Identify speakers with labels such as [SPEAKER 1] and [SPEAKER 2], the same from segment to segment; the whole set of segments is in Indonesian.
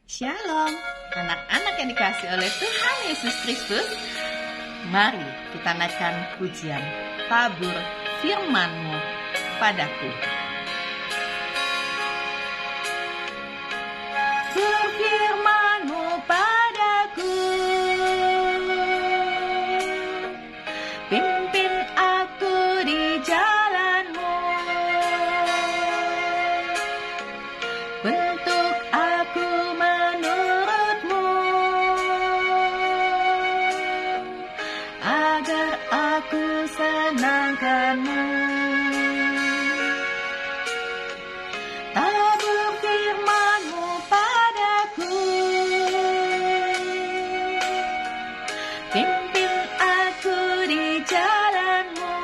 [SPEAKER 1] Shalom, anak-anak yang dikasih oleh Tuhan Yesus Kristus. Mari kita naikkan pujian tabur firman-Mu padaku. Firman-Mu padaku, pimpin aku di jalan-Mu, bentuk aku menurut-Mu, agar aku senangkan-Mu. Tabur firman-Mu padaku, pimpin aku di jalan-Mu,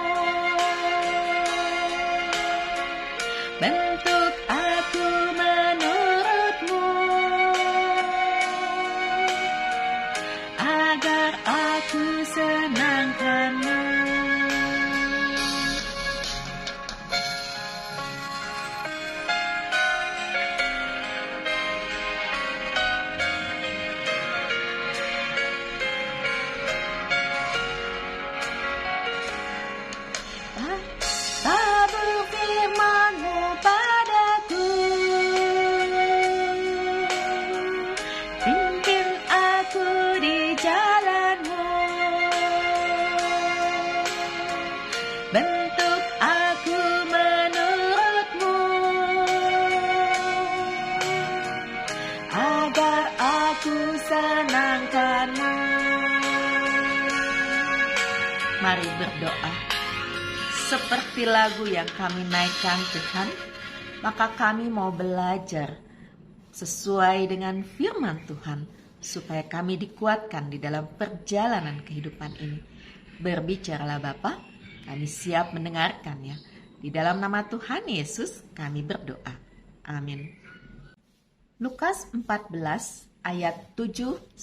[SPEAKER 1] bentuk aku menurut-Mu, agar aku senangkan-Mu. Tabur firman-Mu padaku, pimpin aku di jalan-Mu, bentuk aku menurut-Mu, agar aku senangkan-Mu. Mari berdoa. Seperti lagu yang kami naikkan Tuhan, maka kami mau belajar sesuai dengan firman Tuhan, supaya kami dikuatkan di dalam perjalanan kehidupan ini. Berbicaralah Bapa, kami siap mendengarkannya. Di dalam nama Tuhan Yesus kami berdoa. Amin. Lukas 14 ayat 7-11.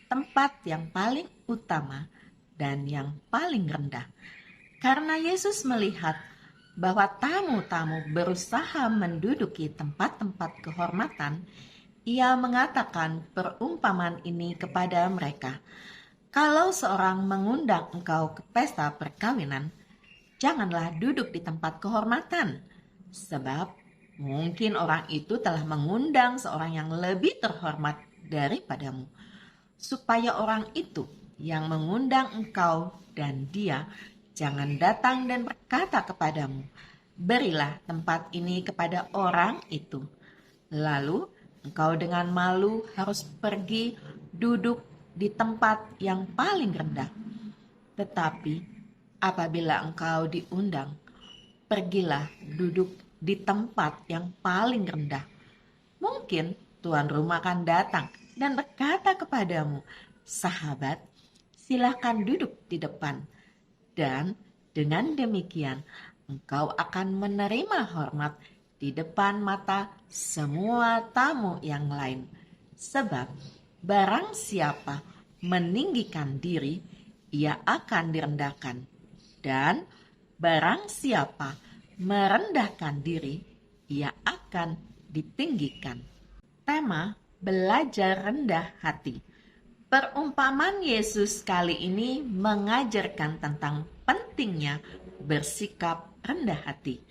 [SPEAKER 1] Tempat yang paling utama dan yang paling rendah. Karena Yesus melihat bahwa tamu-tamu berusaha menduduki tempat-tempat kehormatan, Ia mengatakan perumpamaan ini kepada mereka. Kalau seorang mengundang engkau ke pesta perkawinan, janganlah duduk di tempat kehormatan, sebab mungkin orang itu telah mengundang seorang yang lebih terhormat daripadamu, supaya orang itu yang mengundang engkau dan dia jangan datang dan berkata kepadamu, berilah tempat ini kepada orang itu. Lalu engkau dengan malu harus pergi duduk di tempat yang paling rendah. Tetapi apabila engkau diundang, pergilah duduk di tempat yang paling rendah. Mungkin tuan rumah akan datang dan berkata kepadamu, sahabat, silakan duduk di depan. Dan dengan demikian, engkau akan menerima hormat di depan mata semua tamu yang lain. Sebab barang siapa meninggikan diri, ia akan direndahkan. Dan barang siapa merendahkan diri, ia akan ditinggikan. Tema belajar rendah hati. Perumpamaan Yesus kali ini mengajarkan tentang pentingnya bersikap rendah hati.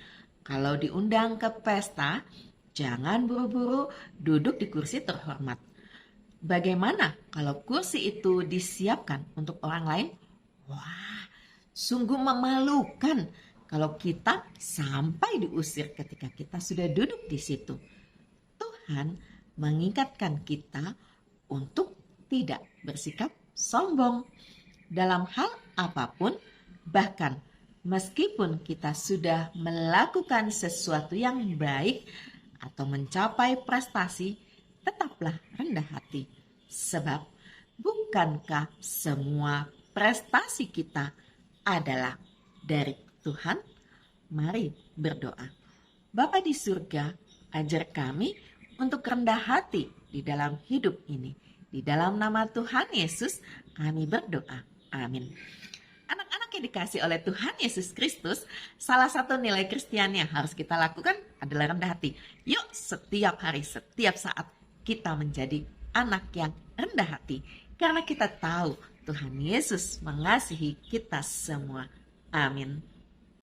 [SPEAKER 1] Kalau diundang ke pesta, jangan buru-buru duduk di kursi terhormat. Bagaimana kalau kursi itu disiapkan untuk orang lain? Wah, sungguh memalukan kalau kita sampai diusir ketika kita sudah duduk di situ. Tuhan mengingatkan kita untuk tidak bersikap sombong dalam hal apapun, bahkan meskipun kita sudah melakukan sesuatu yang baik atau mencapai prestasi, tetaplah rendah hati. Sebab bukankah semua prestasi kita adalah dari Tuhan? Mari berdoa. Bapa di surga, ajar kami untuk rendah hati di dalam hidup ini. Di dalam nama Tuhan Yesus kami berdoa. Amin. Anak-anak yang dikasih oleh Tuhan Yesus Kristus, salah satu nilai Kristian yang harus kita lakukan adalah rendah hati. Yuk setiap hari, setiap saat kita menjadi anak yang rendah hati. Karena kita tahu Tuhan Yesus mengasihi kita semua. Amin.